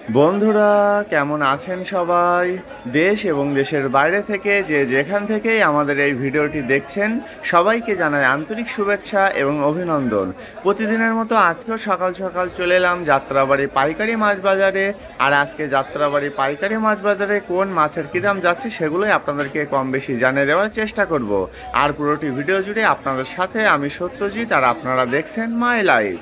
বন্ধুরা, কেমন আছেন সবাই? দেশ এবং দেশের বাইরে থেকে যে যেখান থেকেই আমাদের এই ভিডিওটি দেখছেন, সবাইকে জানাই আন্তরিক শুভেচ্ছা এবং অভিনন্দন। প্রতিদিনের মতো আজকেও সকাল সকাল চলে এলাম যাত্রাবাড়ি পাইকারি মাছ বাজারে। আর আজকে যাত্রাবাড়ি পাইকারি মাছ বাজারে কোন মাছের কী দাম যাচ্ছে সেগুলোই আপনাদেরকে কম বেশি জানিয়ে দেওয়ার চেষ্টা করব। আর পুরোটি ভিডিও জুড়ে আপনাদের সাথে আমি সত্যজিৎ, আর আপনারা দেখছেন মাই লাইফ।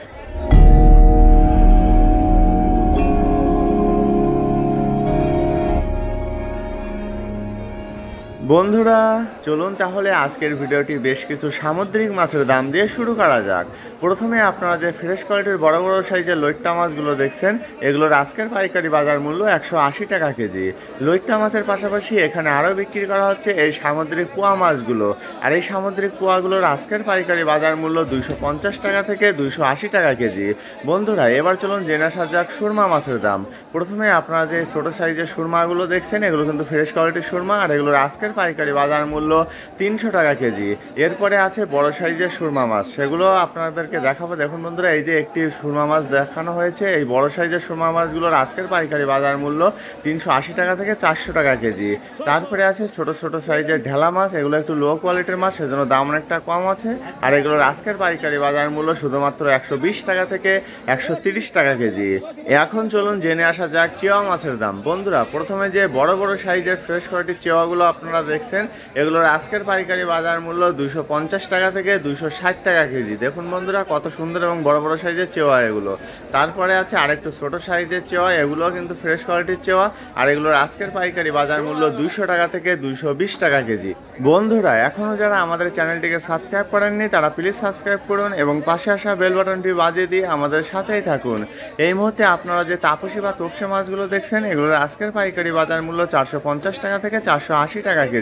বন্ধুরা, চলুন তাহলে আজকের ভিডিওটি বেশ কিছু সামুদ্রিক মাছের দাম দিয়ে শুরু করা যাক। প্রথমে আপনারা যে ফ্রেশ কোয়ালিটির বড় বড় সাইজের লইট্টা মাছগুলো দেখছেন, এগুলোর আজকের পাইকারি বাজার মূল্য 180 টাকা কেজি। লইট্টা মাছের পাশাপাশি এখানে আরও বিক্রি করা হচ্ছে এই সামুদ্রিক পোয়া মাছগুলো। আর এই সামুদ্রিক পোয়াগুলোর আজকের পাইকারি বাজার মূল্য 250 টাকা থেকে 280 টাকা কেজি। বন্ধুরা, এবার চলুন জেনে আসা যাক সুরমা মাছের দাম। প্রথমে আপনারা যে ছোটো সাইজের সুরমাগুলো দেখছেন, এগুলো কিন্তু ফ্রেশ কোয়ালিটির সুরমা, আর এগুলোর আজকের পাইকারি বাজার মূল্য 300 টাকা কেজি। এরপরে আছে বড় সাইজের সুরমা মাছ, সেগুলো আপনাদেরকে দেখাবো। দেখুন বন্ধুরা, এই যে একটি সুরমা মাছ দেখানো হয়েছে, এই বড় সাইজের সুরমা মাছগুলোর আজকের পাইকারি বাজার মূল্য 380 টাকা থেকে 400 টাকা কেজি। তারপরে আছে ছোট ছোট সাইজের ঢেলা মাছ, এগুলো একটু লো কোয়ালিটির মাছ, সেজন্য দাম অনেকটা কম আছে। আর এগুলোর আজকের পাইকারি বাজার মূল্য শুধুমাত্র 120 টাকা থেকে 130 টাকা কেজি। এখন চলুন জেনে আসা যাক চেওয়া মাছের দাম। বন্ধুরা, প্রথমে যে বড় বড় সাইজের ফ্রেশ কোয়ালিটির চেওয়াগুলো আপনারা দেখছেন, এগুলোর আজকের পাইকারি বাজার মূল্য 250 টাকা থেকে 260 টাকা কেজি। দেখুন বন্ধুরা, কত সুন্দর এবং বড় বড় সাইজের চেওয়া এগুলো। তারপরে আছে আরেকটু ছোট সাইজের চেওয়া, এগুলোও কিন্তু ফ্রেশ কোয়ালিটির চেওয়া, আর এগুলোর আজকের পাইকারি বাজার মূল্য 200 টাকা থেকে 220 টাকা কেজি। বন্ধুরা, এখনও যারা আমাদের চ্যানেলটিকে সাবস্ক্রাইব করেননি, তারা প্লিজ সাবস্ক্রাইব করুন এবং পাশে আসা বেল বাটনটি বাজিয়ে দিয়ে আমাদের সাথেই থাকুন। এই মুহূর্তে আপনারা যে তাপসী বা তোপসে মাছগুলো দেখছেন, এগুলোর আজকের পাইকারি বাজার মূল্য 450 টাকা থেকে 480 টাকা কেজি।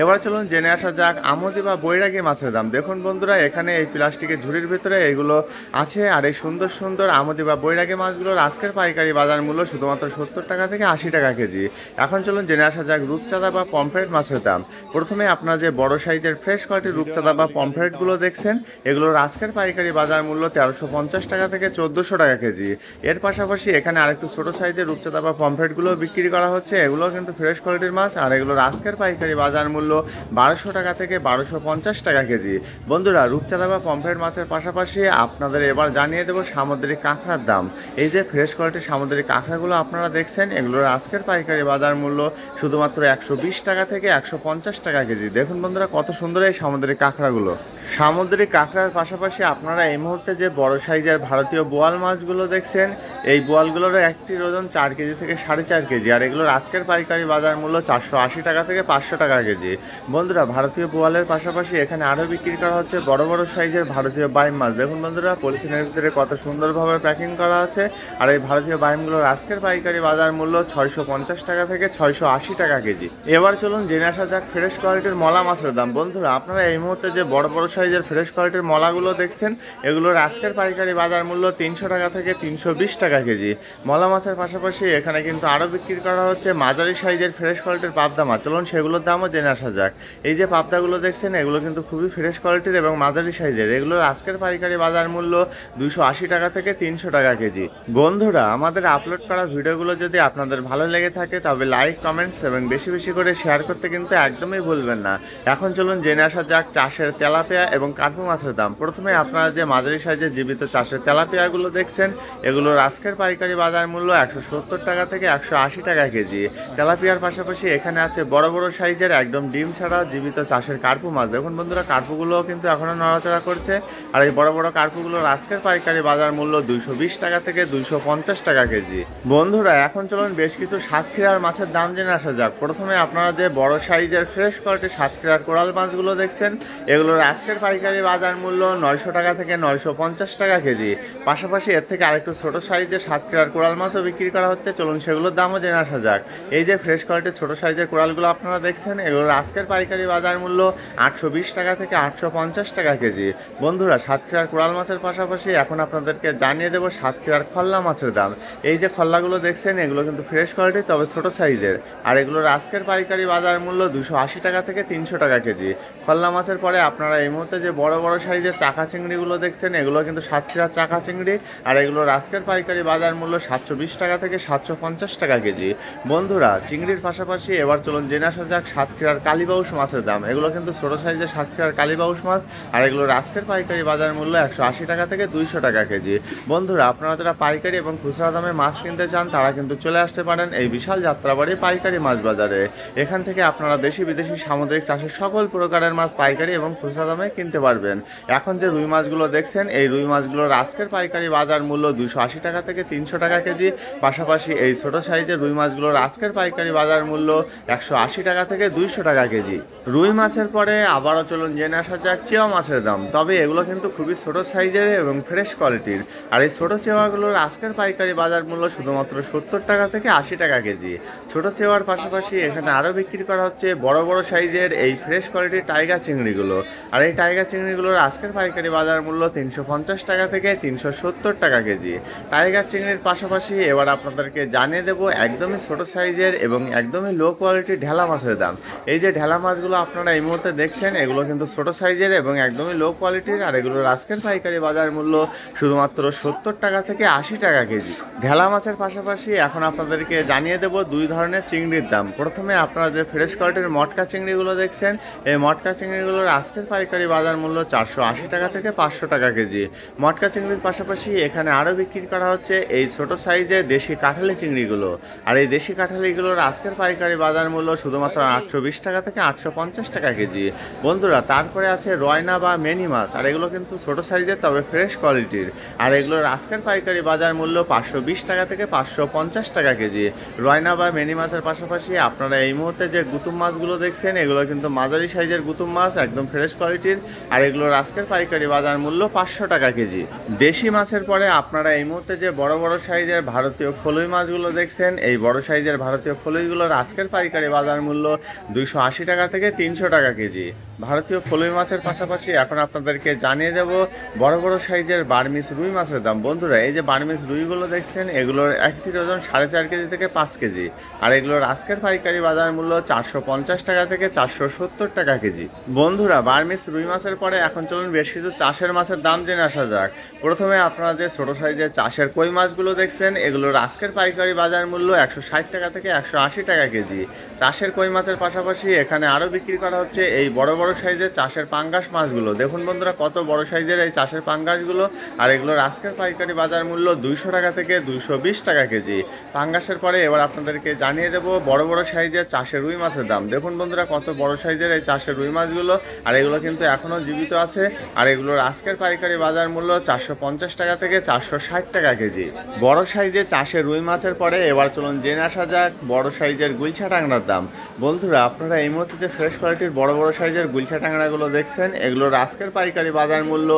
এবার চলুন জেনে আসা যাক আমদি বা বৈরাগী মাছের দাম। দেখুন বন্ধুরা, এখানে এই প্লাস্টিকের ঝুড়ির ভিতরে এগুলো আছে, আর এই সুন্দর সুন্দর আমদি বা বৈরাগী মাছগুলোর আজকের পাইকারি বাজার মূল্য শুধুমাত্র 70 টাকা থেকে 80 টাকা কেজি। এখন চলুন জেনে আসা যাক রূপচাঁদা বা পমফ্রেট মাছের দাম। প্রথমে আপনারা যে বড় সাইজের ফ্রেশ কোয়ালিটির রূপচাঁদা বা পমফ্রেটগুলো দেখছেন, এগুলোর আজকের পাইকারি বাজার মূল্য 1350 টাকা থেকে 1400 টাকা কেজি। এর পাশাপাশি এখানে আরেকটু ছোট সাইজের রূপচাঁদা বা পমফ্রেটগুলো বিক্রি করা হচ্ছে, এগুলো কিন্তু ফ্রেশ কোয়ালিটির মাছ, আর এগুলোর আজকের পাইকারি বাজার মূল্য 1200 টাকা থেকে 1250 টাকা কেজি। বন্ধুরা, রূপচাঁদা বা পমফ্রেট মাছের পাশাপাশি আপনাদের এবার জানিয়ে দেবো সামুদ্রিক কাঁকড়ার দাম। এই যে ফ্রেশ কোয়ালিটির সামুদ্রিক কাঁকড়াগুলো আপনারা দেখছেন, এগুলোর আজকের পাইকারি বাজার মূল্য শুধুমাত্র 120 টাকা থেকে 150 টাকা কেজি। দেখুন বন্ধুরা, কত সুন্দর এই সামুদ্রিক কাঁকড়াগুলো। সামুদ্রিক কাঁকড়ার পাশাপাশি আপনারা এই মুহূর্তে যে বড় সাইজের ভারতীয় বোয়াল মাছগুলো দেখছেন, এই বোয়ালগুলোর একটি ওজন 4 কেজি থেকে 4.5 কেজি, আর এগুলোর আজকের পাইকারি বাজার মূল্য 480 টাকা থেকে 500 টাকা কেজি। বন্ধুরা, ভারতীয় বোয়ালের পাশাপাশি এখানে আরও বিক্রি করা হচ্ছে বড় বড় সাইজের ভারতীয় বাইম মাছ। দেখুন বন্ধুরা, পলিথিনের ভিতরে কত সুন্দরভাবে প্যাকিং করা আছে, আর এই ভারতীয় বাইমগুলোর আজকের পাইকারি বাজার মূল্য 650 টাকা থেকে 680 টাকা কেজি। এবার চলুন জেনে আসা যাক ফ্রেশ কোয়ালিটির মলা মাছের দাম। বন্ধুরা, আপনারা এই মুহূর্তে যে বড় বড় সাইজের ফ্রেশ কোয়ালিটির মলাগুলো দেখছেন, এগুলোর আজকের পাইকারি বাজার মূল্য 300 টাকা থেকে 320 টাকা কেজি। মলা মাছের পাশাপাশি এখানে কিন্তু আরও বিক্রি করা হচ্ছে মাঝারি সাইজের ফ্রেশ কোয়ালিটির পাবদা মাছ। চলুন সেগুলোর দামও জেনে আসা যাক। এই যে পাবদাগুলো দেখছেন, এগুলো কিন্তু খুবই ফ্রেশ কোয়ালিটির এবং মাঝারি সাইজের। এগুলোর আজকের পাইকারি বাজার মূল্য 280 টাকা থেকে 300 টাকা কেজি। বন্ধুরা, আমাদের আপলোড করা ভিডিওগুলো যদি আপনাদের ভালো লেগে থাকে, তবে লাইক, কমেন্টস এবং বেশি বেশি করে শেয়ার করতে কিন্তু একদমই ভুলবেন না। এখন চলুন জেনে আসা যাক চাষের তেলাপিয়া এবং কার্পু মাছের দাম। প্রথমে আপনারা যে মাঝারি সাইজের জীবিত চাষের তেলাপিয়াগুলো দেখছেন, এগুলোর আজকের পাইকারি বাজার মূল্য 170 টাকা থেকে 180 টাকা কেজি। তেলাপিয়ার পাশাপাশি এখানে আছে বড় বড় সাইজের একদম ডিম ছাড়া জীবিত চাষের কার্পু মাছ। দেখুন বন্ধুরা, কার্পুগুলোও কিন্তু এখনও নড়াচড়া করছে, আর এই বড় বড় কার্পুগুলোর আজকের পাইকারি বাজার মূল্য 220 টাকা থেকে 250 টাকা কেজি। বন্ধুরা, এখন চলুন বেশ কিছু সাতক্ষীরার মাছের দাম জেনে আসা যাক। প্রথমে আপনারা যে বড় সাইজের ফ্রেশ কোয়ালিটির সাতক্ষীরার কোরাল মাছগুলো দেখছেন, এগুলোর আজকের পাইকারি বাজার মূল্য 900 টাকা থেকে 950 টাকা কেজি। পাশাপাশি এর থেকে আরেকটু ছোট সাইজের সাতক্ষীরার কোরাল মাছও বিক্রি করা হচ্ছে, চলুন সেগুলোর দামও জেনে আসা যাক। এই যে ফ্রেশ কোয়ালিটির ছোট সাইজের কোরালগুলো আপনারা দেখছেন, এগুলোর আজকের পাইকারি বাজার মূল্য 820 টাকা থেকে 850 টাকা কেজি। বন্ধুরা, সাতক্ষীরার কোরাল মাছের পাশাপাশি এখন আপনাদেরকে জানিয়ে দেবো সাতক্ষীরার খল্লা মাছের দাম। এই যে খল্লাগুলো দেখছেন, এগুলো কিন্তু ফ্রেশ কোয়ালিটি তবে ছোট সাইজের, আর এগুলোর আজকের পাইকারি বাজার মূল্য 280 টাকা থেকে 300 টাকা কেজি। খলনা মাছের পরে আপনারা এই মুহূর্তে যে বড় বড় সাইজের চাকা চিংড়িগুলো দেখছেন এগুলো কিন্তু সাতক্ষীরার চাকা চিংড়ি, আর এগুলোর আজকের পাইকারি বাজার মূল্য 720 টাকা থেকে 750 টাকা কেজি। বন্ধুরা, চিংড়ির পাশাপাশি এবার চলুন জেনে আসা যাক সাতক্ষীরার কালীবাউস মাছের দাম। এগুলো কিন্তু ছোট সাইজের সাতক্ষীরার কালীবাউস মাছ, আর এগুলোর আজকের পাইকারি বাজার মূল্য 180 টাকা থেকে 200 টাকা কেজি। বন্ধুরা, আপনারা যারা পাইকারি এবং খুচরা দামে মাছ কিনতে চান তারা কিন্তু চলে আসতে পারেন এই বিশাল যাত্রাবাড়ি পাইকারি মাছ বাজারে। এখান থেকে আপনারা দেশি বিদেশি সামুদ্রিক চাষের সকল প্রকারের মাছ পাইকারি এবং খুচরা দামে কিনতে পারবেন। এখন যে রুই মাছগুলো দেখছেন এই রুই মাছগুলোর আজকের পাইকারি বাজার মূল্য 280 টাকা থেকে 300 টাকা কেজি। পাশাপাশি এই ছোট সাইজের রুই মাছগুলোর আজকের পাইকারি বাজার মূল্য 180 টাকা থেকে 200 টাকা কেজি। রুই মাছের পরে আবারও চলুন জেনে আসা যাক চেওয়া মাছের দাম। তবে এগুলো কিন্তু খুবই ছোট সাইজের এবং ফ্রেশ কোয়ালিটির, আর এই ছোট চেওয়াগুলোর আজকের পাইকারি বাজার মূল্য শুধুমাত্র 70 টাকা থেকে 80 টাকা কেজি। ছোট চেওয়ার পাশাপাশি এখানে আরও বিক্রি করা হচ্ছে বড় বড় সাইজের এই ফ্রেশ কোয়ালিটির টাইগার চিংড়িগুলো, আর এই টাইগার চিংড়িগুলোর আজকের পাইকারি বাজার মূল্য 350 টাকা থেকে 370 টাকা কেজি। টাইগার চিংড়ির পাশাপাশি এবার আপনাদেরকে জানিয়ে দেবো একদমই ছোট সাইজের এবং একদমই লো কোয়ালিটির ঢেলা মাছের দাম। এই যে ঢেলা মাছগুলো আপনারা এই মুহূর্তে দেখছেন এগুলো কিন্তু ছোট সাইজের এবং একদমই লো কোয়ালিটির, আর এগুলোর আজকের পাইকারি বাজার মূল্য শুধুমাত্র 70 টাকা থেকে 80 টাকা কেজি। ঢেলা মাছের পাশাপাশি এখন আপনাদেরকে জানিয়ে দেবো দুই ধরনের চিংড়ির দাম। প্রথমে আপনারা যে ফ্রেশ কোয়ালিটির মটকা চিংড়িগুলো দেখছেন এই মটকা চিংড়িগুলোর আজকের পাইকারি বাজার মূল্য 480 টাকা থেকে 500 টাকা কেজি। মটকা চিংড়ির পাশাপাশি এখানে আরও বিক্রি করা হচ্ছে এই ছোট সাইজের দেশি কাঁঠালি চিংড়িগুলো, আর এই দেশি কাঁঠালিগুলোর আজকের পাইকারি বাজার মূল্য শুধুমাত্র 820 টাকা থেকে 850 টাকা কেজি। বন্ধুরা, তারপরে আছে রয়না বা মেনি মাছ, আর এগুলো কিন্তু ছোট সাইজের তবে ফ্রেশ কোয়ালিটির, আর এগুলোর আজকের পাইকারি বাজার মূল্য 520 টাকা থেকে 550 টাকা কেজি। রয়না বা মেনি মাছের পাশাপাশি আপনারা এই মুহূর্তে যে গুতুম মাছগুলো দেখছেন এগুলো কিন্তু মাঝারি সাইজের গুতুম মাছ, একদম ফ্রেশ কোয়ালিটির, আর এগুলোর আজকের পাইকারি বাজার মূল্য 500 টাকা কেজি। দেশি মাছের পরে আপনারা এই মুহূর্তে যে বড় বড় সাইজের ভারতীয় ফলুই মাছগুলো দেখছেন এই বড় সাইজের ভারতীয় ফলুইগুলোর আজকের পাইকারি বাজার মূল্য 280 টাকা থেকে 300 টাকা কেজি। ভারতীয় ফলুই মাছের পাশাপাশি এখন আপনাদেরকে জানিয়ে দেব বড় বড় সাইজের বার্মিস রুই মাছের দাম। বন্ধুরা, এই যে বার্মিস রুইগুলো দেখছেন এগুলোর একটি ওজন 4.5 কেজি থেকে 5 কেজি, আর এগুলোর আজকের পাইকারি বাজার মূল্য 450 টাকা থেকে 470 টাকা কেজি। বন্ধুরা, বার্মিস রুই মাছের পরে এখন চলুন বেশ কিছু চাষের মাছের দাম জেনে আসা যাক। প্রথমে আপনারা যে ছোট সাইজের চাষের কই মাছগুলো দেখছেন এগুলোর আজকের পাইকারি বাজার মূল্য 160 টাকা থেকে 180 টাকা কেজি। চাষের কই মাছের পাশাপাশি এখানে আরও বিক্রি করা হচ্ছে এই বড় বড় সাইজের চাষের পাঙ্গাস মাছগুলো। দেখুন বন্ধুরা, কত বড় সাইজের এই চাষের পাঙ্গাসগুলো, আর এগুলোর আজকের পাইকারি বাজার মূল্য 200 টাকা থেকে 220 টাকা কেজি। পাঙ্গাসের পরে এবার আপনাদেরকে জানিয়ে দেব বড় বড় সাইজের চাষের রুই মাছের দাম। দেখুন বন্ধুরা, কত বড় সাইজের এই চাষের রুই মাছগুলো, আর এগুলো কিন্তু এখনও জীবিত আছে, আর এগুলোর আজকের পাইকারি বাজার মূল্য 450 টাকা থেকে 460 টাকা কেজি। বড় সাইজের চাষের রুই মাছের পরে এবার চলুন জেনে আসা যাক বড় সাইজের গুলশা টাংরার দাম। বন্ধুরা, আপনারা এই মুহূর্তে যে ফ্রেশ কোয়ালিটির বড় বড় সাইজের গুলশা টাংরাগুলো দেখছেন এগুলোর আজকের পাইকারি বাজার মূল্য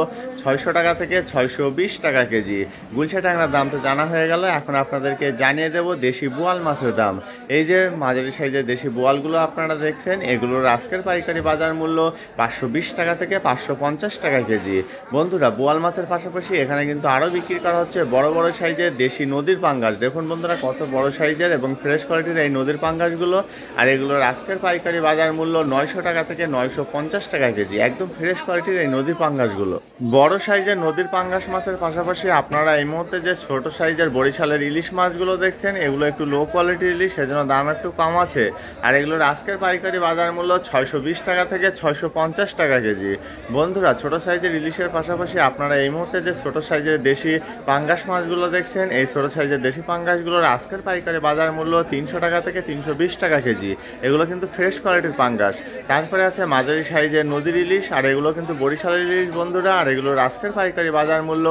600 টাকা থেকে 620 টাকা কেজি। গুলশা টাংরার দাম তো জানা হয়ে গেল, এখন আপনাদেরকে জানিয়ে দেব দেশি বোয়াল মাছের দাম। এই যে মাঝারি সাইজের দেশি বোয়ালগুলো আপনারা দেখছেন এগুলোর আজকের পাইকারি বাজার মূল্য 520 টাকা থেকে 550 টাকা কেজি। বন্ধুরা, বোয়াল মাছের পাশাপাশি এখানে কিন্তু আরও বিক্রি করা হচ্ছে বড় বড় সাইজের দেশি নদীর পাঙ্গাস। দেখুন বন্ধুরা, কত বড় সাইজের এবং ফ্রেশ কোয়ালিটির এই নদীর পাঙ্গাসগুলো, আর এগুলোর আজকের পাইকারি বাজার মূল্য 900 টাকা থেকে 950 টাকা কেজি। একদম ফ্রেশ কোয়ালিটির এই নদীর পাঙ্গাসগুলো। বড় সাইজের নদীর পাঙ্গাস মাছের পাশাপাশি আপনারা এই মুহূর্তে যে ছোট সাইজের বরিশালের ইলিশ মাছগুলো দেখছেন এগুলো একটু লো কোয়ালিটির ইলিশ, সেজন্য দাম একটু কম আছে, আর এগুলোর আজকের পাইকারি বাজার মূল্য 620 টাকা থেকে 650 টাকা কেজি। বন্ধুরা, ছোট সাইজের ইলিশের পাশাপাশি আপনারা এই মুহূর্তে যে ছোট সাইজের দেশি পাঙ্গাস মাছগুলো দেখছেন এই ছোট সাইজের দেশি পাঙ্গাসগুলোর আজকের পাইকারি বাজার মূল্য 300 টাকা থেকে 320 টাকা কেজি। এগুলো কিন্তু ফ্রেশ কোয়ালিটির পাঙ্গাস। তারপরে আছে মাঝারি সাইজের নদীর ইলিশ, আর এগুলো কিন্তু বরিশালের ইলিশ বন্ধুরা, আর এগুলোর আজকের পাইকারি বাজার মূল্য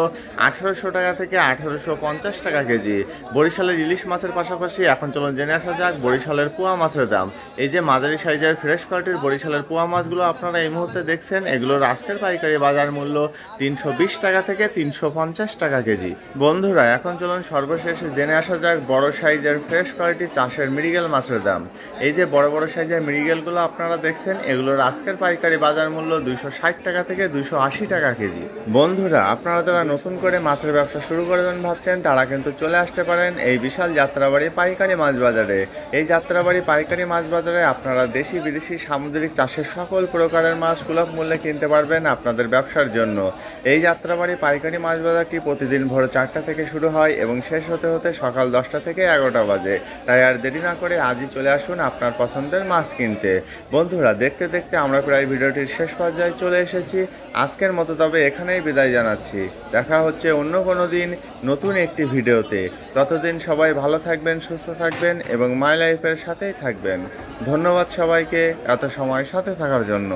1800 টাকা থেকে 1850 টাকা কেজি। বরিশালের ইলিশ মাছের পাশাপাশি এখন চলুন জেনে আসা যাক বরিশালের পোয়া মাছের দাম। এই যে মাঝারি সাইজের ফ্রেশ কোয়ালিটির বরিশালের পোয়া মাছগুলো আপনারা এই মুহূর্তে দেখছেন এগুলোর আজকের পাইকারি বাজার মূল্য 320 টাকা থেকে 350 টাকা কেজি। বন্ধুরা, এখন চলুন সর্বশেষে জেনে আসা যাক বড় সাইজের ফ্রেশ কোয়ালিটির চাষের মৃগেল মাছের দাম। এই যে বড় বড় সাইজের মৃগেলগুলো আপনারা আপনারা দেখছেন এগুলোর আজকের পাইকারি বাজার মূল্য 260 টাকা থেকে 280 টাকা কেজি। বন্ধুরা, আপনারা যারা নতুন করে মাছের ব্যবসা শুরু করবেন ভাবছেন তারা কিন্তু চলে আসতে পারেন এই বিশাল যাত্রাবাড়ি পাইকারি মাছ বাজারে। এই যাত্রাবাড়ি পাইকারি মাছ বাজারে আপনারা দেশি বিদেশি সামুদ্রিক চাষের সকল প্রকারের মাছ সুলভ মূল্যে কিনতে পারবেন আপনাদের ব্যবসার জন্য। এই যাত্রাবাড়ি পাইকারি মাছ বাজারটি প্রতিদিন ভোর 4টা থেকে শুরু হয় এবং শেষ হতে হতে সকাল 10টা থেকে 11টা বাজে। তাই আর দেরি না করে আজই চলে আসুন আপনার পছন্দের মাছ কিনতে। বন্ধুরা, দেখতে দেখতে আমরা প্রায় ভিডিওটির শেষ পর্যায়ে চলে এসেছি। আজকের মতো তবে এখানেই বিদায় জানাচ্ছি। দেখা হচ্ছে অন্য কোনো দিন নতুন একটি ভিডিওতে। ততদিন সবাই ভালো থাকবেন, সুস্থ থাকবেন এবং মাই লাইফের সাথেই থাকবেন। ধন্যবাদ সবাইকে এত সময় সাথে থাকার জন্য।